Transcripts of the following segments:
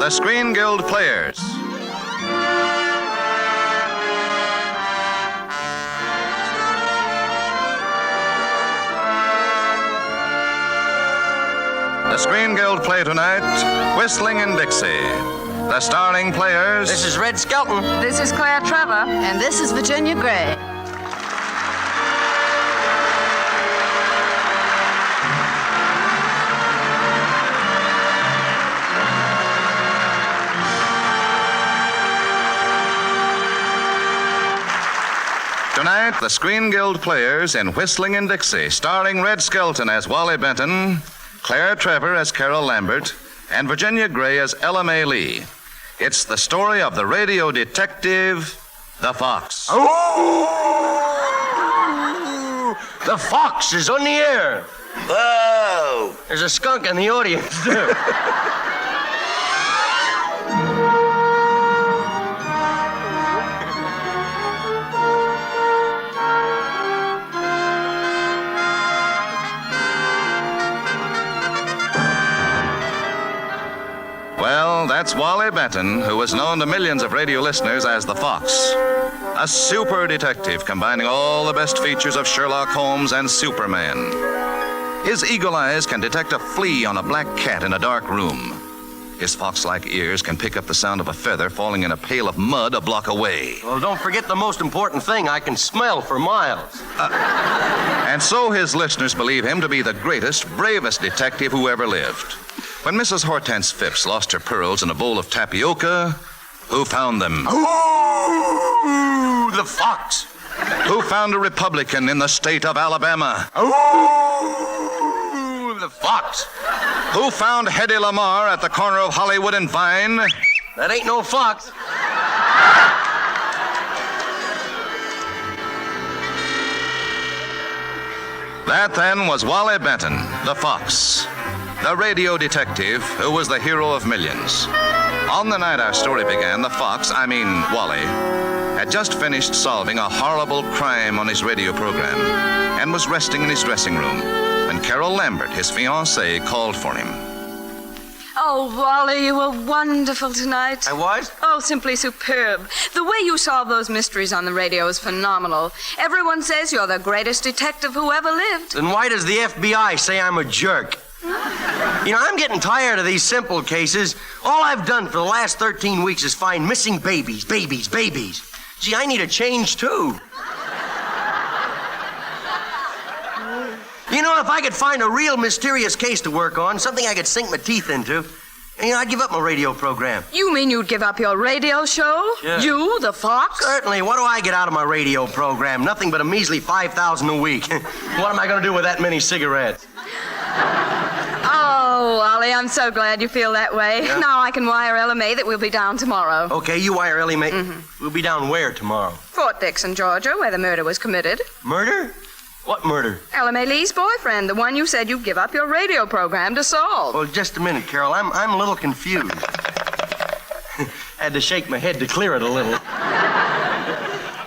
the Screen Guild Players. The Screen Guild play tonight, Whistling in Dixie. The starring players... This is Red Skelton. This is Claire Trevor. And this is Virginia Gray. Tonight, the Screen Guild Players in Whistling in Dixie, starring Red Skelton as Wally Benton, Claire Trevor as Carol Lambert, and Virginia Gray as Ella Mae Lee. It's the story of the radio detective, the Fox. Oh! The Fox is on the air. Whoa! There's a skunk in the audience, too. Well, that's Wally Benton, who was known to millions of radio listeners as the Fox. A super detective combining all the best features of Sherlock Holmes and Superman. His eagle eyes can detect a flea on a black cat in a dark room. His fox-like ears can pick up the sound of a feather falling in a pail of mud a block away. Well, don't forget the most important thing. I can smell for miles. And so his listeners believe him to be the greatest, bravest detective who ever lived. When Mrs. Hortense Phipps lost her pearls in a bowl of tapioca, who found them? Ooh, the Fox. Who found a Republican in the state of Alabama? Ooh, the Fox. Who found Hedy Lamarr at the corner of Hollywood and Vine? That ain't no fox. That then was Wally Benton, the Fox. The radio detective who was the hero of millions. On the night our story began, the Fox, Wally, had just finished solving a horrible crime on his radio program and was resting in his dressing room when Carol Lambert, his fiancée, called for him. Oh, Wally, you were wonderful tonight. I was? Oh, simply superb. The way you solve those mysteries on the radio is phenomenal. Everyone says you're the greatest detective who ever lived. Then why does the FBI say I'm a jerk? You know, I'm getting tired of these simple cases. All I've done for the last 13 weeks is find missing babies. Gee, I need a change, too. You know, if I could find a real mysterious case to work on, something I could sink my teeth into, I'd give up my radio program. You mean you'd give up your radio show? Yeah. You, the Fox? Certainly. What do I get out of my radio program? Nothing but a measly $5,000 a week. What am I going to do with that many cigarettes? Oh, Wally, I'm so glad you feel that way. Yeah. Now I can wire Ella Mae that we'll be down tomorrow. Okay, you wire Ellie Mae. Mm-hmm. We'll be down where tomorrow? Fort Dixon, Georgia, where the murder was committed. Murder? What murder? Ella Mae Lee's boyfriend, the one you said you'd give up your radio program to solve. Well, just a minute, Carol. I'm a little confused. Had to shake my head to clear it a little.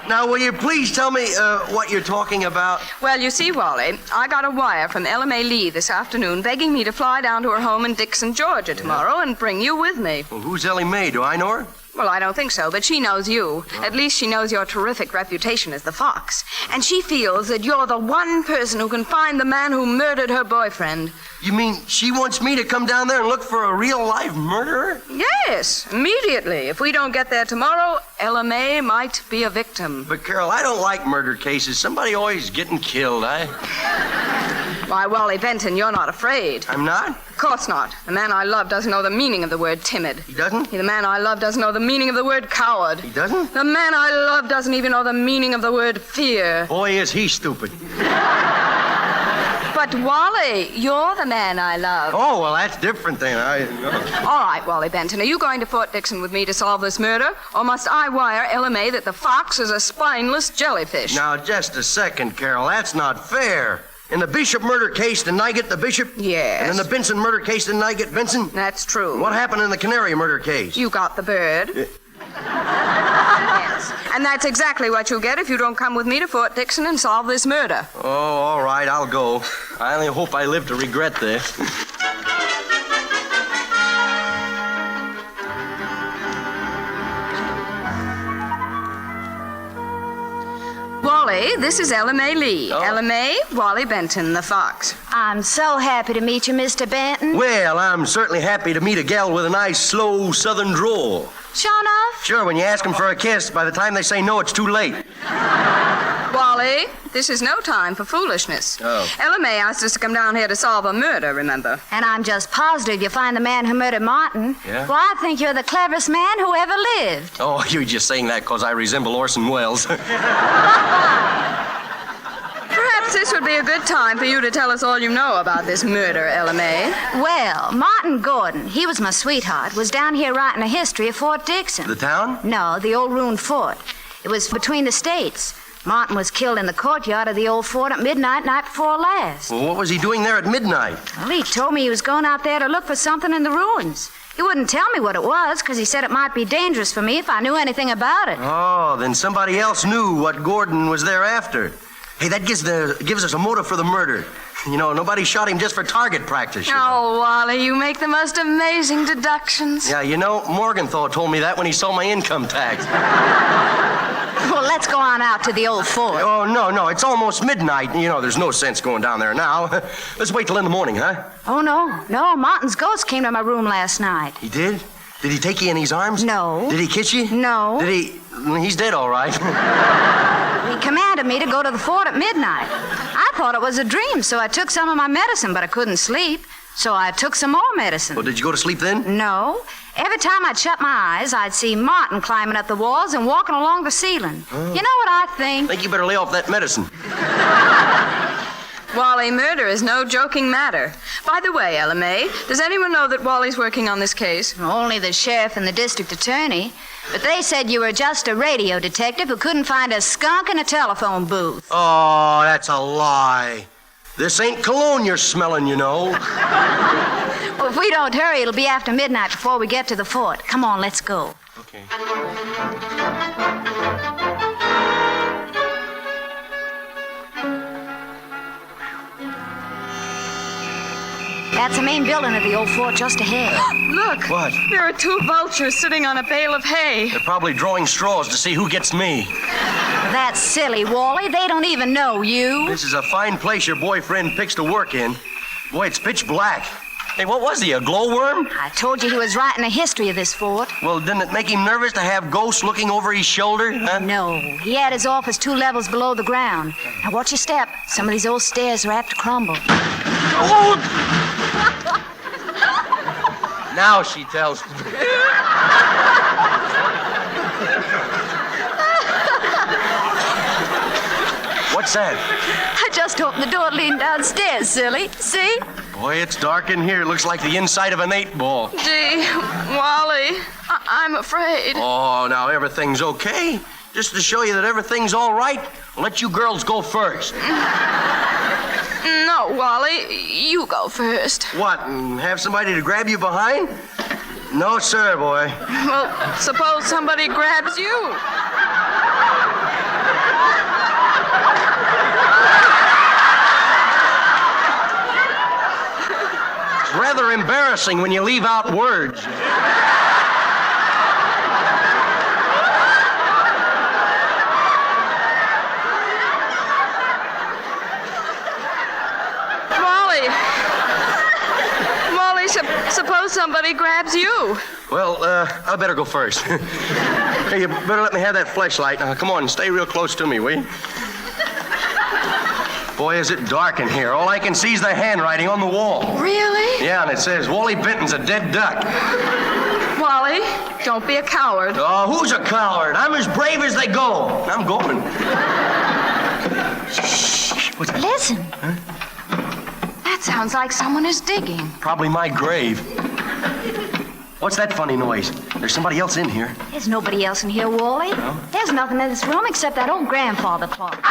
Now, will you please tell me what you're talking about? Well, you see, Wally, I got a wire from Ella Mae Lee this afternoon begging me to fly down to her home in Dixon, Georgia tomorrow and bring you with me. Well, who's Ellie Mae? Do I know her? Well, I don't think so, but she knows you. Oh. At least she knows your terrific reputation as the Fox. And she feels that you're the one person who can find the man who murdered her boyfriend. You mean she wants me to come down there and look for a real-life murderer? Yes, immediately. If we don't get there tomorrow, Ella Mae might be a victim. But, Carol, I don't like murder cases. Somebody always getting killed. Why, Wally Benton, you're not afraid. I'm not? Of course not. The man I love doesn't know the meaning of the word timid. He doesn't? The man I love doesn't know the meaning of the word coward. He doesn't? The man I love doesn't even know the meaning of the word fear. Boy, is he stupid. But, Wally, you're the man I love. Oh, well, that's different then. All right, Wally Benton, are you going to Fort Dixon with me to solve this murder? Or must I wire Ella Mae that the Fox is a spineless jellyfish? Now, just a second, Carol. That's not fair. In the Bishop murder case, didn't I get the Bishop? Yes. And in the Benson murder case, didn't I get Benson? That's true. What happened in the Canary murder case? You got the bird. Yes. And that's exactly what you'll get if you don't come with me to Fort Dixon and solve this murder. Oh, all right, I'll go. I only hope I live to regret this. Wally, this is Ella May Lee. Oh. Ella May, Wally Benton, the fox. I'm so happy to meet you, Mr. Benton. Well, I'm certainly happy to meet a gal with a nice, slow southern drawl. Sure enough? Sure, when you ask them for a kiss, by the time they say no, it's too late. Wally, this is no time for foolishness. Oh. Ella May asked us to come down here to solve a murder, remember? And I'm just positive you'll find the man who murdered Martin. Yeah? Well, I think you're the cleverest man who ever lived. Oh, you're just saying that because I resemble Orson Welles. Perhaps this would be a good time for you to tell us all you know about this murder, Ella May. Well, Martin Gordon, he was my sweetheart, was down here writing a history of Fort Dixon. The town? No, the old ruined fort. It was between the states. Martin was killed in the courtyard of the old fort at midnight, night before last. Well, what was he doing there at midnight? Well, he told me he was going out there to look for something in the ruins. He wouldn't tell me what it was, because he said it might be dangerous for me if I knew anything about it. Oh, then somebody else knew what Gordon was there after. Hey, that gives us a motive for the murder. You know, nobody shot him just for target practice. You know. Oh, Wally, you make the most amazing deductions. Yeah, you know, Morgenthau told me that when he saw my income tax. Well, let's go on out to the old fort. Oh, no, it's almost midnight. You know, there's no sense going down there now. Let's wait till in the morning, huh? Oh, no, Martin's ghost came to my room last night. He did? Did he take you in his arms? No. Did he kiss you? No. Did he? He's dead, all right. He commanded me to go to the fort at midnight. I thought it was a dream, so I took some of my medicine, but I couldn't sleep. So I took some more medicine. Well, did you go to sleep then? No. Every time I'd shut my eyes, I'd see Martin climbing up the walls and walking along the ceiling. You know what I think? I think you better lay off that medicine. Wally, murder is no joking matter. By the way, Ella May, does anyone know that Wally's working on this case? Only the sheriff and the district attorney. But they said you were just a radio detective who couldn't find a skunk in a telephone booth. Oh, that's a lie. This ain't cologne you're smelling, you know. Well, if we don't hurry, it'll be after midnight before we get to the fort. Come on, let's go. Okay. That's the main building of the old fort just ahead. Look. What? There are two vultures sitting on a bale of hay. They're probably drawing straws to see who gets me. That's silly, Wally. They don't even know you. This is a fine place your boyfriend picks to work in. Boy, it's pitch black. Hey, what was he, a glowworm? I told you he was writing a history of this fort. Well, didn't it make him nervous to have ghosts looking over his shoulder? Huh? No, he had his office 2 levels below the ground. Now watch your step. Some of these old stairs are apt to crumble. Oh! Now she tells me. What's that? I just opened the door and leaned downstairs, silly. See? Boy, it's dark in here. It looks like the inside of an 8-ball. Gee, Wally, I'm afraid. Oh, now everything's okay. Just to show you that everything's all right, I'll let you girls go first. No, Wally, you go first. What, and have somebody to grab you behind? No, sir, boy. Well, suppose somebody grabs you. It's rather embarrassing when you leave out words. Wally, suppose somebody grabs you. Well, I better go first. Hey, you better let me have that flashlight. Now, come on, stay real close to me, will you? Boy, is it dark in here. All I can see is the handwriting on the wall. Really? Yeah, and it says, Wally Benton's a dead duck. Wally, don't be a coward. Oh, who's a coward? I'm as brave as they go. I'm going. Shh. What's that? Listen. Huh? That sounds like someone is digging. Probably my grave. What's that funny noise? There's somebody else in here. There's nobody else in here, Wally. No? There's nothing in this room except that old grandfather clock.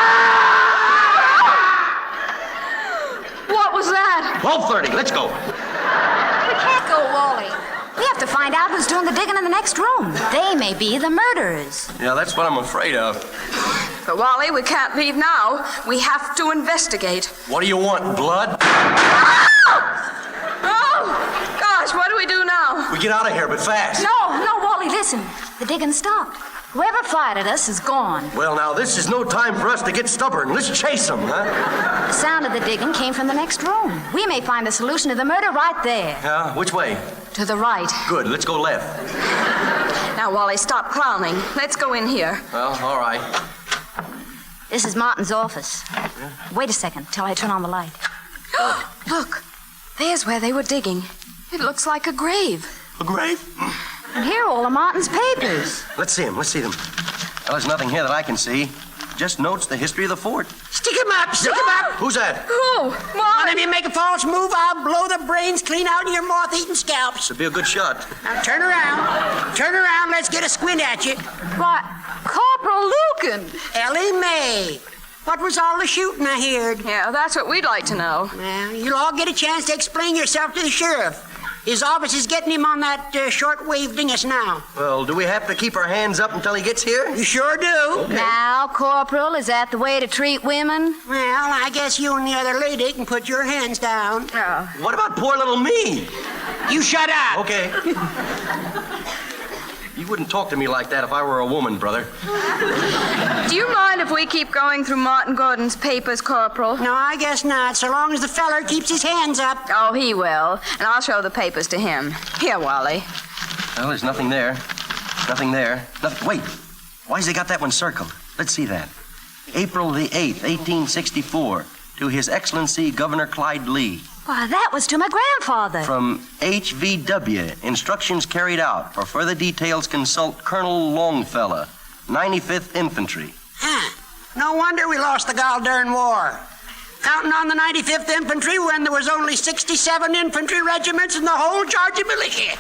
What was that? 12:30. Let's go. We can't go, Wally. We have to find out who's doing the digging in the next room. They may be the murderers. Yeah, that's what I'm afraid of. But, Wally, we can't leave now. We have to investigate. What do you want, blood? Oh, gosh, what do we do now? We get out of here, but fast. No, Wally, listen. The digging stopped. Whoever fired us is gone. Well, now, this is no time for us to get stubborn. Let's chase them, huh? The sound of the digging came from the next room. We may find the solution to the murder right there. Yeah? Which way? To the right. Good. Let's go left. Now, Wally, stop clowning. Let's go in here. Well, all right. This is Martin's office. Wait a second till I turn on the light. Look, there's where they were digging. It looks like a grave. A grave? And here are all of Martin's papers. Let's see them. Well, there's nothing here that I can see. Just notes the history of the fort. Stick him up! Stick him up! Who's that? Oh, One Wally! of you make a false move, I'll blow the brains clean out of your moth-eaten scalps. Should be a good shot. Now turn around. Turn around, let's get a squint at you. Why, Corporal Lucan! Ellie Mae. What was all the shooting I heard? Yeah, that's what we'd like to know. Well, you'll all get a chance to explain yourself to the sheriff. His office is getting him on that shortwave dingus now. Well, do we have to keep our hands up until he gets here? You sure do. Okay. Now, Corporal, is that the way to treat women? Well, I guess you and the other lady can put your hands down. Oh. What about poor little me? You shut up. Okay. You wouldn't talk to me like that if I were a woman, brother. Do you mind if we keep going through Martin Gordon's papers, Corporal? No, I guess not, so long as the feller keeps his hands up. Oh, he will. And I'll show the papers to him. Here, Wally. Well, there's nothing there. Nothing there. Nothing. Wait. Why's they got that one circled? Let's see that. April the 8th, 1864. To His Excellency Governor Clyde Lee. Why, that was to my grandfather. From HVW. Instructions carried out. For further details, consult Colonel Longfellow, 95th Infantry. Huh. No wonder we lost the gall-darn war. Counting on the 95th Infantry when there was only 67 infantry regiments in the whole Georgia militia.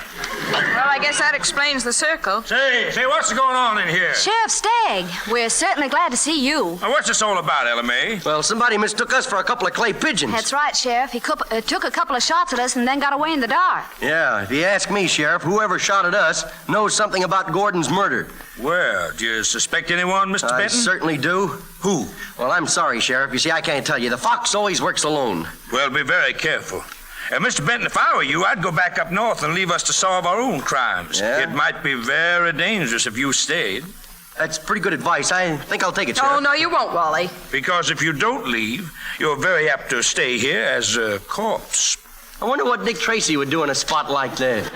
Well, I guess that explains the circle. Say, what's going on in here? Sheriff Stagg, we're certainly glad to see you. Now, what's this all about, LMA? Well, somebody mistook us for a couple of clay pigeons. That's right, Sheriff. He took a couple of shots at us and then got away in the dark. Yeah, if you ask me, Sheriff, whoever shot at us knows something about Gordon's murder. Well, do you suspect anyone, Mr. I Benton? certainly do. Who? Well, I'm sorry, Sheriff. You see, I can't tell you. The fox always works alone. Well, be very careful. Mr. Benton, if I were you, I'd go back up north and leave us to solve our own crimes. Yeah? It might be very dangerous if you stayed. That's pretty good advice. I think I'll take it, Sheriff. Oh, no, you won't, Wally. Because if you don't leave, you're very apt to stay here as a corpse. I wonder what Dick Tracy would do in a spot like that.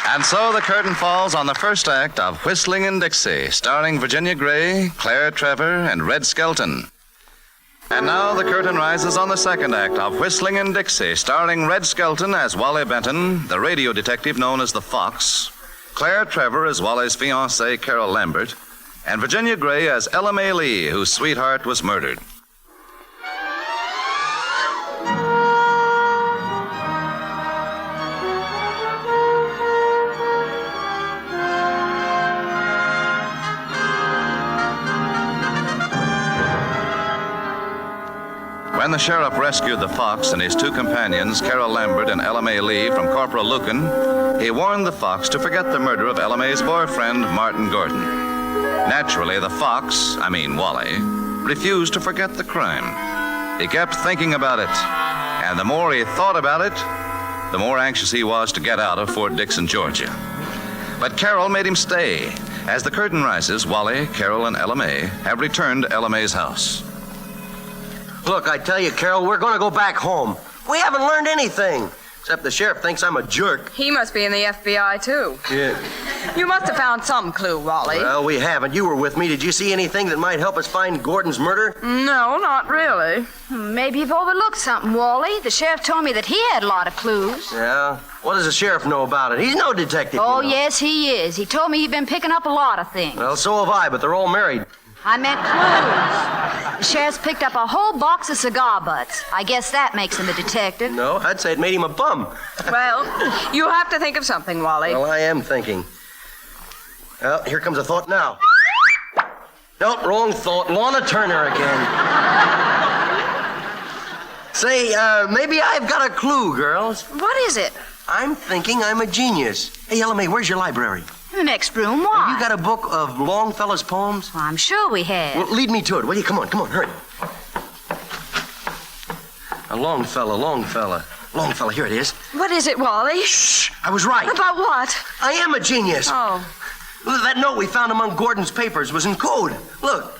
And so the curtain falls on the first act of Whistling in Dixie, starring Virginia Gray, Claire Trevor, and Red Skelton. And now the curtain rises on the second act of Whistling in Dixie, starring Red Skelton as Wally Benton, the radio detective known as the Fox, Claire Trevor as Wally's fiancée, Carol Lambert, and Virginia Gray as Ella Mae Lee, whose sweetheart was murdered. When the sheriff rescued the Fox and his two companions, Carol Lambert and Ella Mae Lee, from Corporal Lucan, he warned the Fox to forget the murder of Ella Mae's boyfriend, Martin Gordon. Naturally, the Fox, Wally, refused to forget the crime. He kept thinking about it, and the more he thought about it, the more anxious he was to get out of Fort Dixon, Georgia. But Carol made him stay. As the curtain rises, Wally, Carol, and Ella Mae have returned to Ella Mae's house. Look, I tell you, Carol, we're going to go back home. We haven't learned anything. Except the sheriff thinks I'm a jerk. He must be in the FBI, too. Yeah. You must have found some clue, Wally. Well, we haven't. You were with me. Did you see anything that might help us find Gordon's murder? No, not really. Maybe you've overlooked something, Wally. The sheriff told me that he had a lot of clues. Yeah? What does the sheriff know about it? He's no detective. Oh, you know. yes, he is. He told me he'd been picking up a lot of things. Well, so have I, but they're all married. I meant clues. The sheriff's picked up a whole box of cigar butts. I guess that makes him a detective. No, I'd say it made him a bum. Well, you have to think of something, Wally. Well, I am thinking. Well, here comes a thought now. Nope, wrong thought. Lorna Turner again. Say, maybe I've got a clue, girls. What is it? I'm thinking I'm a genius. Hey, Ella Mae, where's your library? In the next room, why? You got a book of Longfellow's poems? Well, I'm sure we have. Well, lead me to it, will you? Come on, hurry. A Longfellow, here it is. What is it, Wally? Shh, I was right. About what? I am a genius. Oh. That note we found among Gordon's papers was in code. Look,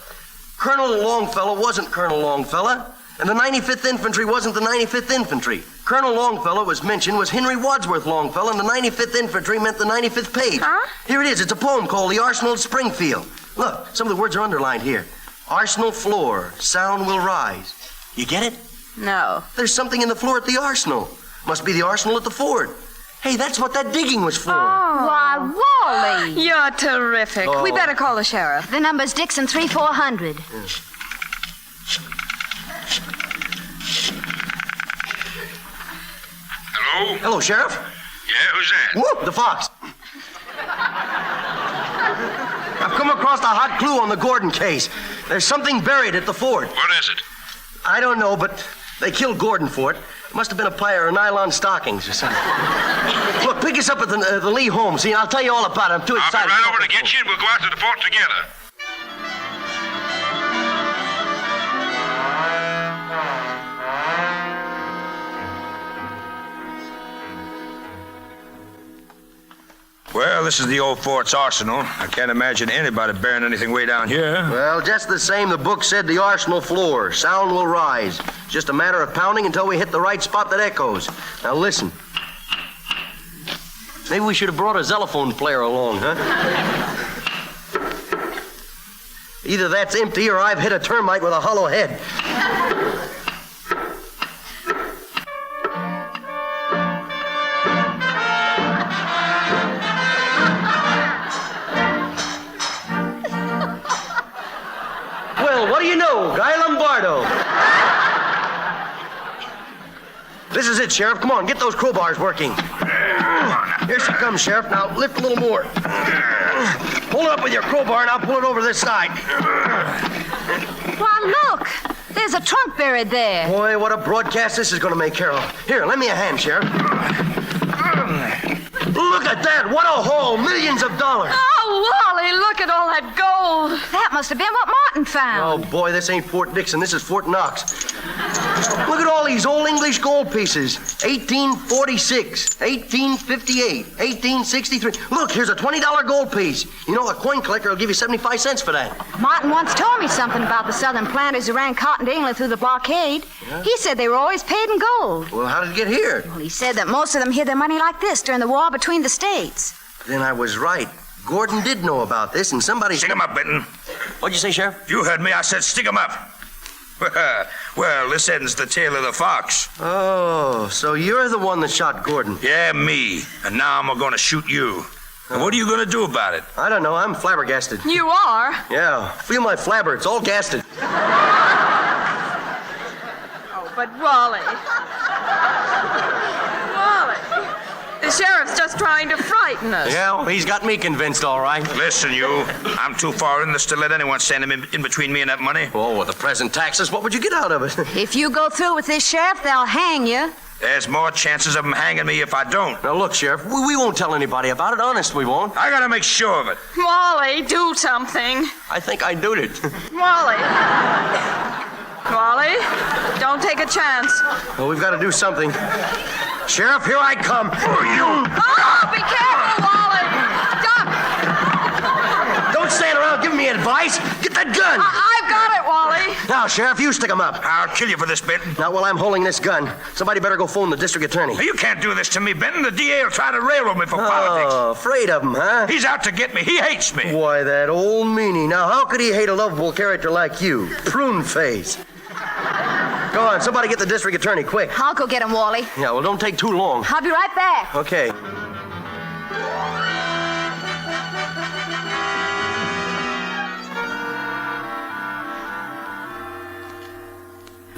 Colonel Longfellow wasn't Colonel Longfellow, and the 95th Infantry wasn't the 95th Infantry. Colonel Longfellow was mentioned was Henry Wadsworth Longfellow, and the 95th Infantry meant the 95th page. Huh? Here it is. It's a poem called The Arsenal at Springfield. Look, some of the words are underlined here. Arsenal floor, sound will rise. You get it? No. There's something in the floor at the Arsenal. Must be the Arsenal at the fort. Hey, that's what that digging was for. Why, Wally. You're terrific. We better call the sheriff. The number's Dixon 3400. Hello? Hello, Sheriff. Yeah, who's that? Whoop, the Fox. I've come across a hot clue on the Gordon case. There's something buried at the fort. What is it? I don't know, but they killed Gordon for it. It must have been a pair of nylon stockings or something. Look, pick us up at the Lee home. See, I'll tell you all about it. I'm too I'll excited. be right over to get you, and we'll go out to the fort together. Well, this is the old fort's arsenal. I can't imagine anybody burying anything way down here. Well, just the same, the book said the Arsenal floor. Sound will rise. It's just a matter of pounding until we hit the right spot that echoes. Now, listen. Maybe we should have brought a xylophone player along, huh? Either that's empty or I've hit a termite with a hollow head. Well, what do you know, Guy Lombardo? This is it, Sheriff. Come on, get those crowbars working. Here she comes, Sheriff. Now, lift a little more. Hold it up with your crowbar, and I'll pull it over this side. Why, look. There's a trunk buried there. Boy, what a broadcast this is going to make, Carol. Here, lend me a hand, Sheriff. Look at that. What a haul. Millions of dollars. Oh, Wally, look at all that gold. That must have been what Martin found. Oh, boy, this ain't Fort Dixon. This is Fort Knox. Look at all these old English gold pieces. 1846, 1858, 1863. Look, here's a $20 gold piece. You know, a coin collector will give you 75 cents for that. Martin once told me something about the southern planters who ran cotton to England through the blockade. Yeah? He said they were always paid in gold. Well, how did it get here? Well, he said that most of them hid their money like this during the war between the states. Then I was right. Gordon did know about this, and somebody... Stick 'em up, Benton. What'd you say, Sheriff? You heard me. I said stick 'em up. Well, this ends the tale of the fox. Oh, so you're the one that shot Gordon. Yeah, me. And now I'm going to shoot you. And what are you going to do about it? I don't know. I'm flabbergasted. You are? Yeah. Feel my flabber. It's all gasted. Oh, but Wally. Wally. The sheriff's just trying to frighten us. Yeah, well, he's got me convinced, all right. Listen, you. I'm too far in this to let anyone stand in between me and that money. Oh, with the present taxes, what would you get out of it? If you go through with this, Sheriff, they'll hang you. There's more chances of them hanging me if I don't. Now, look, Sheriff, we won't tell anybody about it. Honest, we won't. I got to make sure of it. Wally, do something. I think I doed it. Wally. Wally, don't take a chance. Well, we've got to do something. Sheriff, here I come. Oh, be careful, Wally. Duck. Don't stand around giving me advice. Get that gun. I've got it, Wally. Now, Sheriff, you stick 'em up. I'll kill you for this, Benton. Not while I'm holding this gun. Somebody better go phone the district attorney. You can't do this to me, Benton. The DA will try to railroad me for politics. Oh, afraid of him, huh? He's out to get me. He hates me. Why, that old meanie. Now, how could he hate a lovable character like you? Prune face. Go on, somebody get the district attorney, quick. I'll go get him, Wally. Yeah, well, don't take too long. I'll be right back. Okay.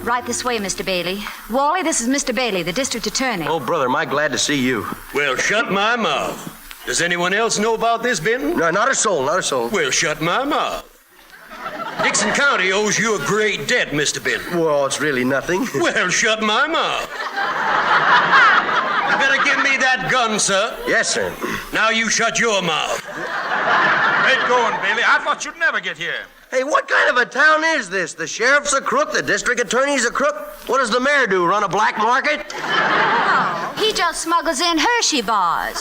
Right this way, Mr. Bailey. Wally, this is Mr. Bailey, the district attorney. Oh, brother, am I glad to see you. Well, shut my mouth. Does anyone else know about this, Benton? No, not a soul, not a soul. Well, shut my mouth. Dixon County owes you a great debt, Mr. Benton. Well, it's really nothing. Well, shut my mouth. You better give me that gun, sir. Yes, sir. Now you shut your mouth. Great going, Bailey. I thought you'd never get here. Hey, what kind of a town is this? The sheriff's a crook, the district attorney's a crook. What does the mayor do, run a black market? No, he just smuggles in Hershey bars.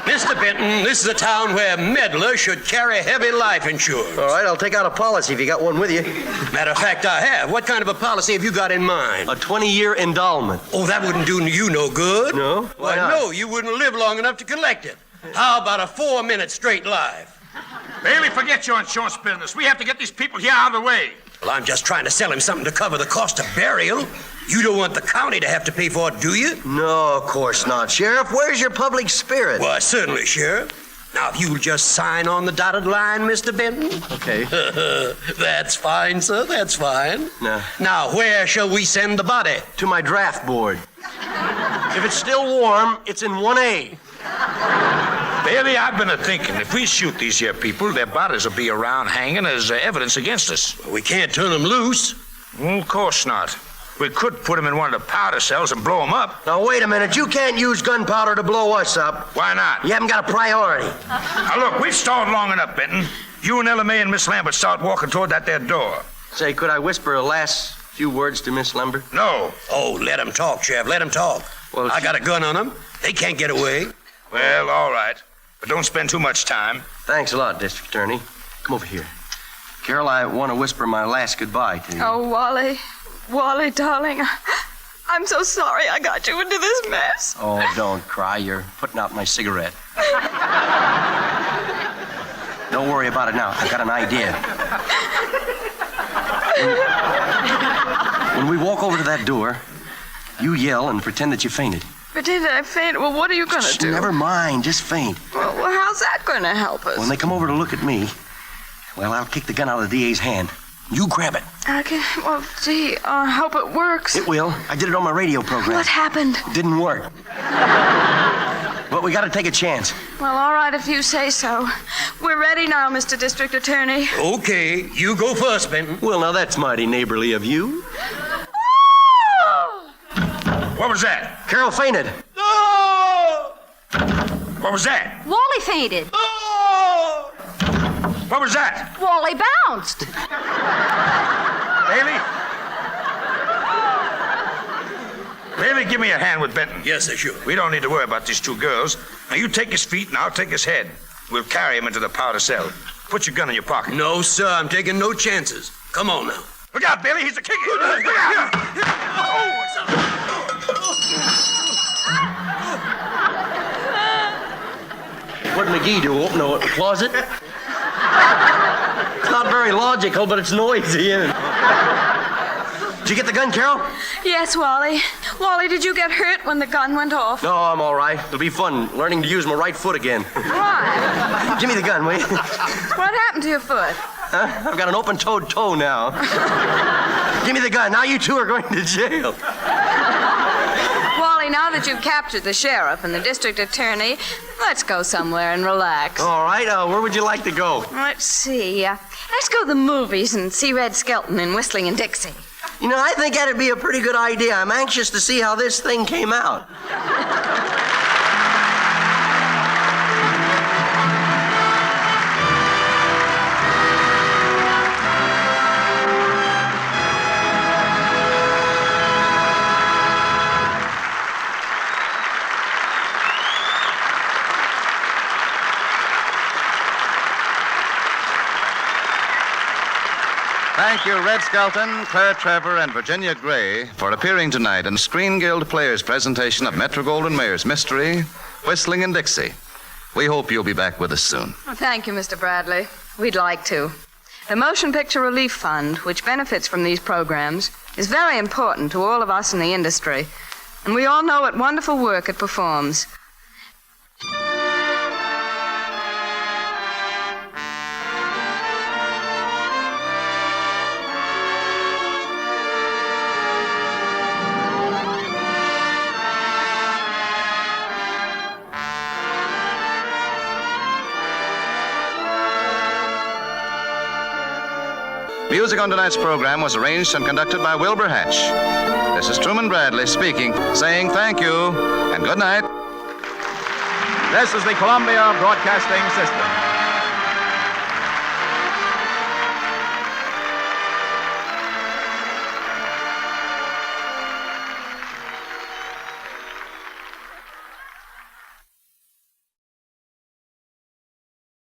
Mr. Benton, this is a town where meddlers should carry heavy life insurance. All right, I'll take out a policy if you got one with you. Matter of fact, I have. What kind of a policy have you got in mind? A 20-year endowment. Oh, that wouldn't do you no good. No? Why not? No, you wouldn't live long enough to collect it. How about a 4-minute straight life? Bailey, forget your insurance business. We have to get these people here out of the way. Well, I'm just trying to sell him something to cover the cost of burial. You don't want the county to have to pay for it, do you? No, of course not. Sheriff, where's your public spirit? Why, certainly, Sheriff. Now, if you'll just sign on the dotted line, Mr. Benton. Okay. That's fine, sir. That's fine. No. Now, where shall we send the body? To my draft board. If it's still warm, it's in 1A. Bailey, I've been a-thinking. If we shoot these here people, their bodies will be around hanging as evidence against us. We can't turn them loose. Of course not. We could put them in one of the powder cells and blow them up. Now, wait a minute. You can't use gunpowder to blow us up. Why not? You haven't got a priority. Now, look, we've stalled long enough, Benton. You and Ella May and Miss Lambert start walking toward that there door. Say, could I whisper a last few words to Miss Lambert? No. Oh, let them talk, Sheriff. Let them talk. Well, I got a gun on them. They can't get away. Well, all right. But don't spend too much time. Thanks a lot, District Attorney. Come over here. Carol, I want to whisper my last goodbye to you. Oh, Wally. Wally, darling. I'm so sorry I got you into this mess. Oh, don't cry. You're putting out my cigarette. Don't worry about it now. I've got an idea. When we walk over to that door, you yell and pretend that you fainted. Pretend I fainted. Well, what are you going to do? Never mind. Just faint. Well, how's that going to help us? When they come over to look at me, well, I'll kick the gun out of the DA's hand. You grab it. Okay. Well, gee, I hope it works. It will. I did it on my radio program. What happened? It didn't work. But we got to take a chance. Well, all right, if you say so. We're ready now, Mr. District Attorney. Okay, you go first, Benton. Well, now that's mighty neighborly of you. What was that? Carol fainted. What was that? Wally fainted. What was that? Wally bounced. Bailey? Bailey, give me a hand with Benton. Yes, sir, sure. We don't need to worry about these two girls. Now, you take his feet and I'll take his head. We'll carry him into the powder cell. Put your gun in your pocket. No, sir, I'm taking no chances. Come on now. Look out, Bailey, he's a kicker. Look out. What'd McGee do? Open a closet? It's not very logical, but it's noisy, isn't it? Did you get the gun, Carol? Yes, Wally. Wally, did you get hurt when the gun went off? No, I'm all right. It'll be fun learning to use my right foot again. Why? Give me the gun, will you? What happened to your foot? Huh? I've got an open-toed toe now. Give me the gun. Now you two are going to jail. Wally, now that you've captured the sheriff and the district attorney, let's go somewhere and relax. All right. Where would you like to go? Let's see. Let's go to the movies and see Red Skelton in Whistling and Dixie. You know, I think that'd be a pretty good idea. I'm anxious to see how this thing came out. Thank you, Red Skelton, Claire Trevor, and Virginia Gray for appearing tonight in Screen Guild Players' presentation of Metro-Goldwyn-Mayer's mystery, Whistling in Dixie. We hope you'll be back with us soon. Well, thank you, Mr. Bradley. We'd like to. The Motion Picture Relief Fund, which benefits from these programs, is very important to all of us in the industry, and we all know what wonderful work it performs. Music on tonight's program was arranged and conducted by Wilbur Hatch. This is Truman Bradley speaking, saying thank you and good night. This is the Columbia Broadcasting System.